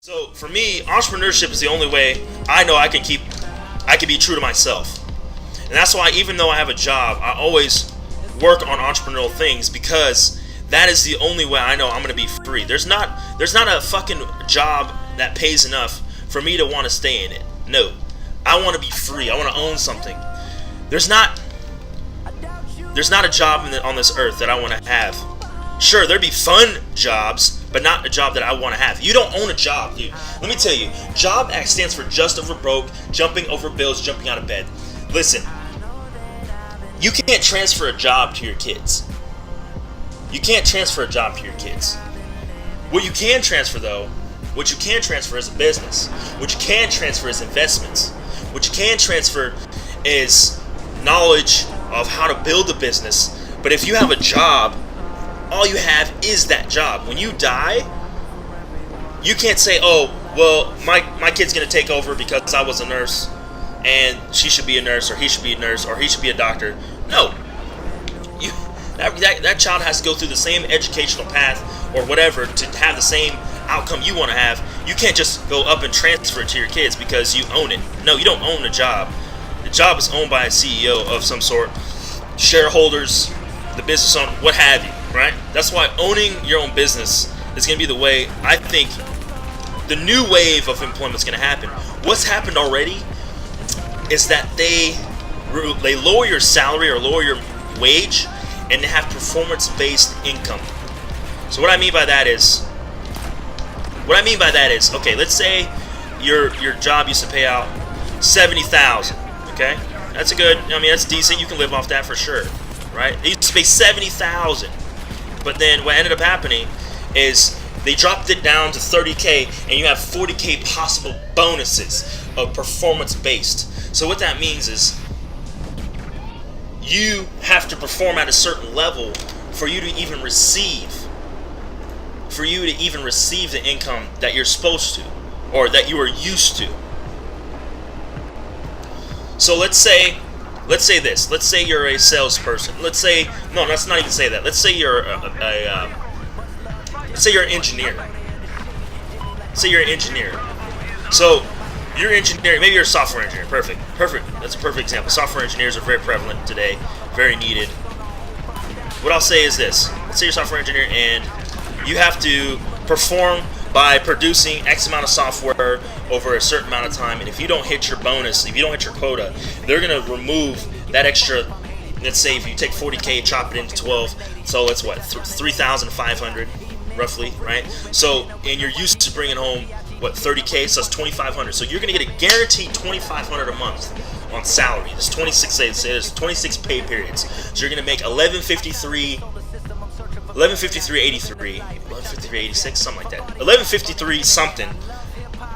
So for me, entrepreneurship is the only way I know I can be true to myself. And that's why even though I have a job, I always work on entrepreneurial things because that is the only way I know I'm going to be free. There's not a fucking job that pays enough for me to want to stay in it. No. I want to be free. I want to own something. There's not a job on this earth that I want to have. Sure, there'd be fun jobs, but not a job that I want to have. You don't own a job, dude. Let me tell you, Job Act stands for just over broke, jumping over bills, jumping out of bed. Listen, you can't transfer a job to your kids. You can't transfer a job to your kids. What you can transfer is a business. What you can transfer is investments. What you can transfer is knowledge of how to build a business. But if you have a job, all you have is that job. When you die, you can't say, oh, well, my kid's going to take over because I was a nurse and she should be a nurse, or he should be a nurse, or he should be a doctor. No. That child has to go through the same educational path or whatever to have the same outcome you want to have. You can't just go up and transfer it to your kids because you own it. No, you don't own the job. The job is owned by a CEO of some sort, shareholders, the business owner, what have you. Right? That's why owning your own business is going to be the way, I think, the new wave of employment is going to happen. What's happened already is that they lower your salary or lower your wage and they have performance-based income. So what I mean by that is, okay, let's say your job used to pay out $70,000. Okay, that's decent. You can live off that for sure, right? They used to pay $70,000. But then what ended up happening is they dropped it down to $30K, and you have $40K possible bonuses of performance-based. So what that means is you have to perform at a certain level for you to even receive the income that you're supposed to, or that you are used to. So let's say this. Let's say you're a salesperson. Let's say let's not even say that. Let's say you're let's say you're an engineer. Say you're an engineer. So you're an engineer. Maybe you're a software engineer. Perfect. That's a perfect example. Software engineers are very prevalent today. Very needed. What I'll say is this. Let's say you're a software engineer and you have to perform by producing X amount of software over a certain amount of time, and if you don't hit your bonus, if you don't hit your quota, they're going to remove that extra. Let's say if you take 40K, chop it into 12, so it's what, 3,500 roughly, right? So, and you're used to bringing home what, 30K, so it's 2,500. So you're going to get a guaranteed 2,500 a month on salary. There's 26 pay periods, so you're going to make 1153.86, something like that. 1153 something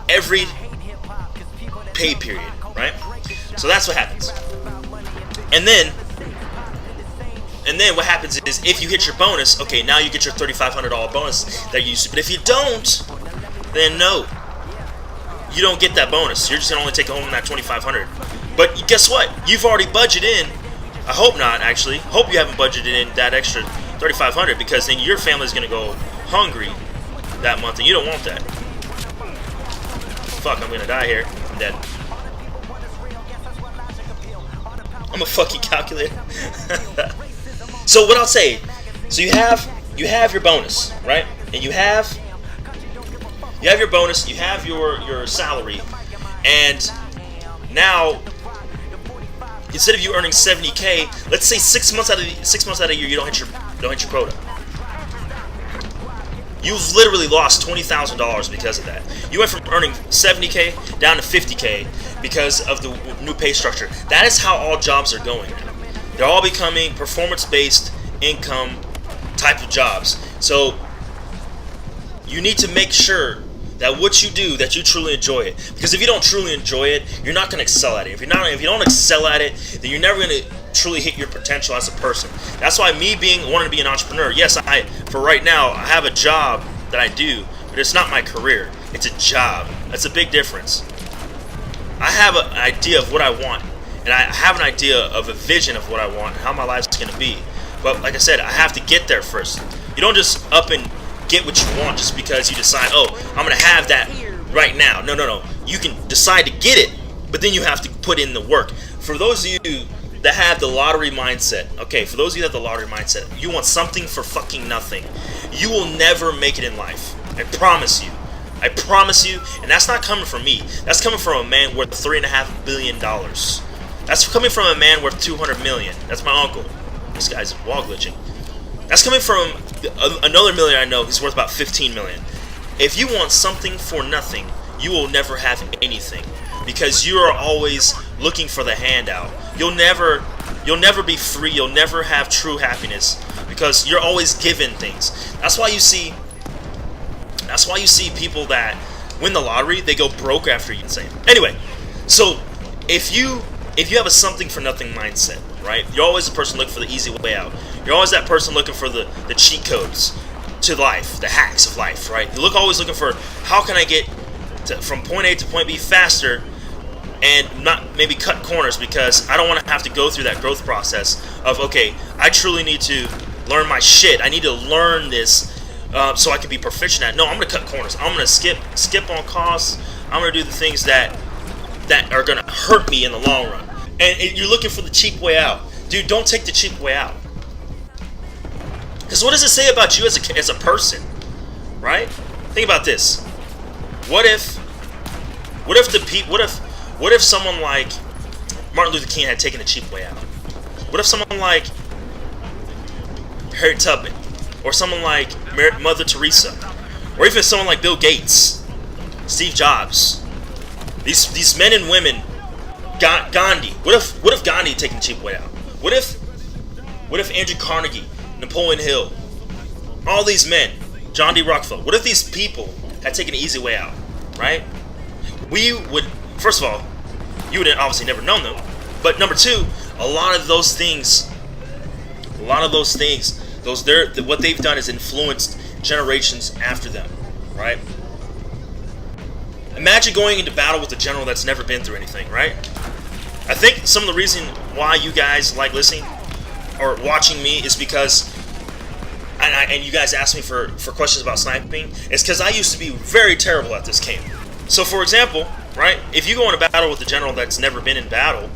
every pay period, right? So that's what happens. And then what happens is if you hit your bonus, okay, now you get your $3,500 bonus that you used to. But if you don't, then no, you don't get that bonus. You're just gonna only take home that $2,500. But guess what? You've already budgeted in. I hope not, actually. Hope you haven't budgeted in that extra $3,500, because then your family's gonna go hungry that month, and you don't want that. Fuck, I'm gonna die here. I'm dead. I'm a fucking calculator. So what I'll say, so you have your bonus, right? And you have your bonus, you have your salary, and now instead of you earning 70K, let's say 6 months out of the year you don't hit your quota. You've literally lost $20,000 because of that. You went from earning 70K down to 50K because of the new pay structure. That is how all jobs are going now. They're all becoming performance-based income type of jobs. So you need to make sure that what you do, that you truly enjoy it. Because if you don't truly enjoy it, you're not going to excel at it. If you don't excel at it, then you're never going to truly hit your potential as a person. That's why me wanting to be an entrepreneur, yes, for right now, I have a job that I do, but it's not my career. It's a job. That's a big difference. I have an idea of what I want, and I have an idea of a vision of what I want, and how my life's going to be. But like I said, I have to get there first. You don't just up and get what you want just because you decide, oh, I'm going to have that right now. No, no, no. You can decide to get it, but then you have to put in the work. For those of you that have the lottery mindset, okay, for those of you that have the lottery mindset, you want something for fucking nothing. You will never make it in life. I promise you. I promise you. And that's not coming from me. That's coming from a man worth $3.5 billion. That's coming from a man worth $200 million. That's my uncle. This guy's wall glitching. That's coming from another millionaire I know. He's worth about $15 million. If you want something for nothing, you will never have anything, because you are always looking for the handout. You'll never be free. You'll never have true happiness, because you're always given things. That's why you see people that win the lottery, they go broke after you. Insane. Anyway, so if you have a something for nothing mindset, right? You're always the person looking for the easy way out. You're always that person looking for the cheat codes to life, the hacks of life, right? You're always looking for, how can I get from point A to point B faster and not maybe cut corners, because I don't want to have to go through that growth process of, okay, I truly need to learn my shit. I need to learn this so I can be proficient at it. No, I'm going to cut corners. I'm going to skip on costs. I'm going to do the things that are going to hurt me in the long run. And you're looking for the cheap way out. Dude, don't take the cheap way out. Because what does it say about you as a person, right? Think about this. What if someone like Martin Luther King had taken the cheap way out? What if someone like Harriet Tubman, or someone like Mother Teresa, or even someone like Bill Gates, Steve Jobs, these men and women, Gandhi? What if Gandhi had taken the cheap way out? What if Andrew Carnegie, Napoleon Hill, all these men, John D. Rockefeller, what if these people had taken the easy way out, right? We would, first of all, you would obviously never known them, but number two, a lot of those things, what they've done is influenced generations after them, right? Imagine going into battle with a general that's never been through anything, right? I think some of the reason why you guys like listening or watching me is because, and you guys ask me for questions about sniping, is because I used to be very terrible at this game. So for example, right, if you go into battle with a general that's never been in battle,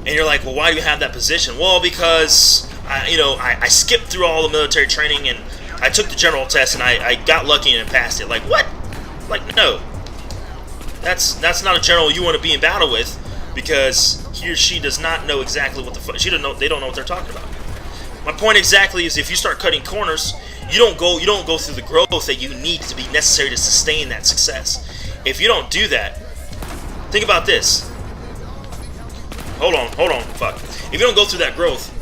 and you're like, well, why do you have that position? Well, because I skipped through all the military training and I took the general test and I got lucky and passed it. Like, what? Like, no. That's not a general you want to be in battle with, because he or she does not know exactly what the fuck. They don't know what they're talking about. My point exactly is, if you start cutting corners, you don't go through the growth that you need to be necessary to sustain that success. If you don't do that, think about this. Hold on, fuck. If you don't go through that growth,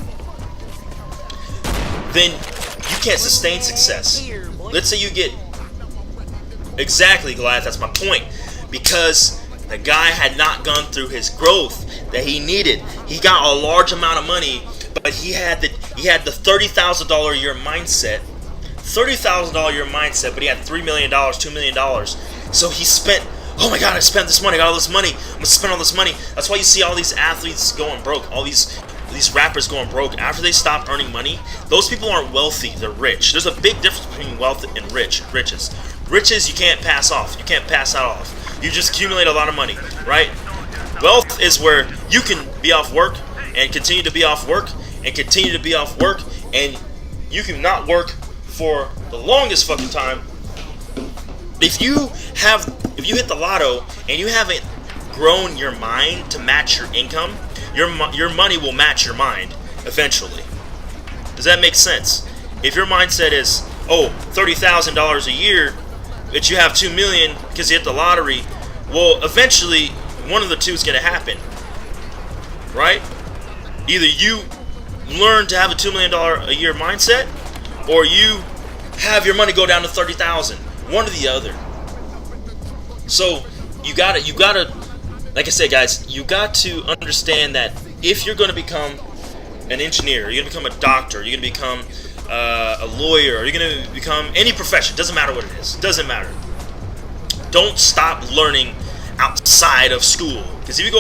then you can't sustain success. Let's say you get, exactly, Goliath, that's my point. Because the guy had not gone through his growth that he needed. He got a large amount of money, but he had the $30,000 a year mindset. $30,000 a year mindset, but he had $3 million, $2 million. So he spent, oh my god, I spent this money, I got all this money, I'm gonna spend all this money. That's why you see all these athletes going broke, all these rappers going broke after they stop earning money. Those people aren't wealthy, they're rich. There's a big difference between wealth and riches. Riches you can't pass off, you can't pass that off. You just accumulate a lot of money, right? Wealth is where you can be off work and continue to be off work and continue to be off work, and you can not work for the longest fucking time. If you hit the lotto and you haven't grown your mind to match your income, your money will match your mind eventually. Does that make sense? If your mindset is, oh, $30,000 a year, but you have $2 million because you hit the lottery, well, eventually one of the two is going to happen, right? Either you learn to have a $2 million a year mindset, or you have your money go down to $30,000. One or the other. So you gotta, like I said, guys, you got to understand that if you're going to become an engineer, you're going to become a doctor, you're going to become a lawyer, or you're going to become any profession, doesn't matter what it is, doesn't matter. Don't stop learning outside of school, because if you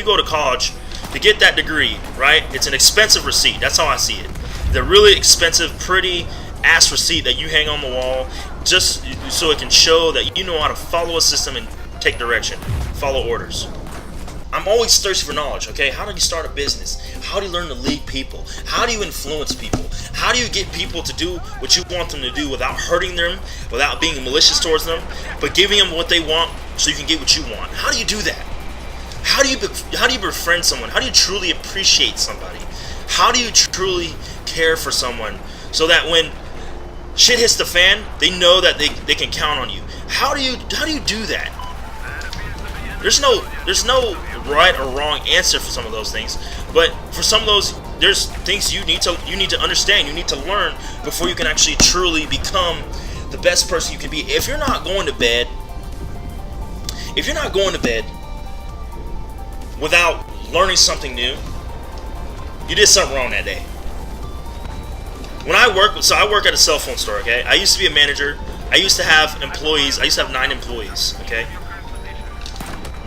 go to college to get that degree, right, it's an expensive receipt. That's how I see it. The really expensive, pretty ass receipt that you hang on the wall, just so it can show that you know how to follow a system and take direction, follow orders. I'm always thirsty for knowledge, okay? How do you start a business? How do you learn to lead people? How do you influence people? How do you get people to do what you want them to do without hurting them, without being malicious towards them, but giving them what they want so you can get what you want? How do you do that? How do you befriend someone? How do you truly appreciate somebody? How do you truly care for someone so that when shit hits the fan, they know that they can count on you? How do you do that? There's no right or wrong answer for some of those things, but for some of those, there's things you need to understand, you need to learn before you can actually truly become the best person you can be. If you're not going to bed without learning something new, you did something wrong that day. When I work at a cell phone store, okay? I used to be a manager. I used to have employees. I used to have 9 employees, okay?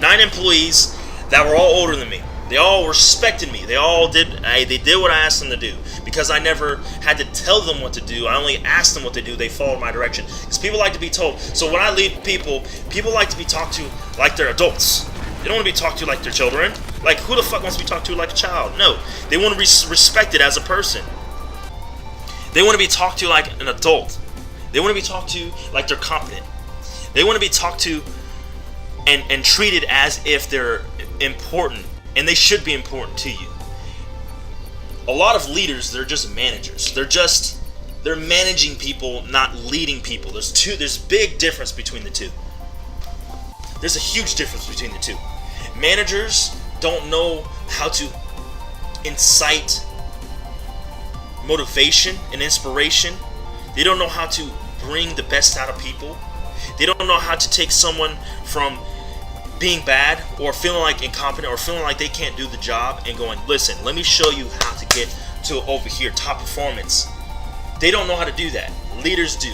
9 employees that were all older than me. They all respected me. They did what I asked them to do because I never had to tell them what to do. I only asked them what to do. They followed my direction. Because people like to be told. So when I lead people like to be talked to like they're adults. They don't want to be talked to like they're children. Like, who the fuck wants to be talked to like a child? No. They want to be respected as a person. They want to be talked to like an adult. They want to be talked to like they're competent. They want to be talked to and treated as if they're important, and they should be important to you. A lot of leaders, they're just managers. They're managing people, not leading people. There's big difference between the two. There's a huge difference between the two. Managers don't know how to incite motivation and inspiration. They don't know how to bring the best out of people. They don't know how to take someone from being bad or feeling like incompetent or feeling like they can't do the job and going, listen, let me show you how to get to over here, top performance. They don't know how to do that. Leaders do.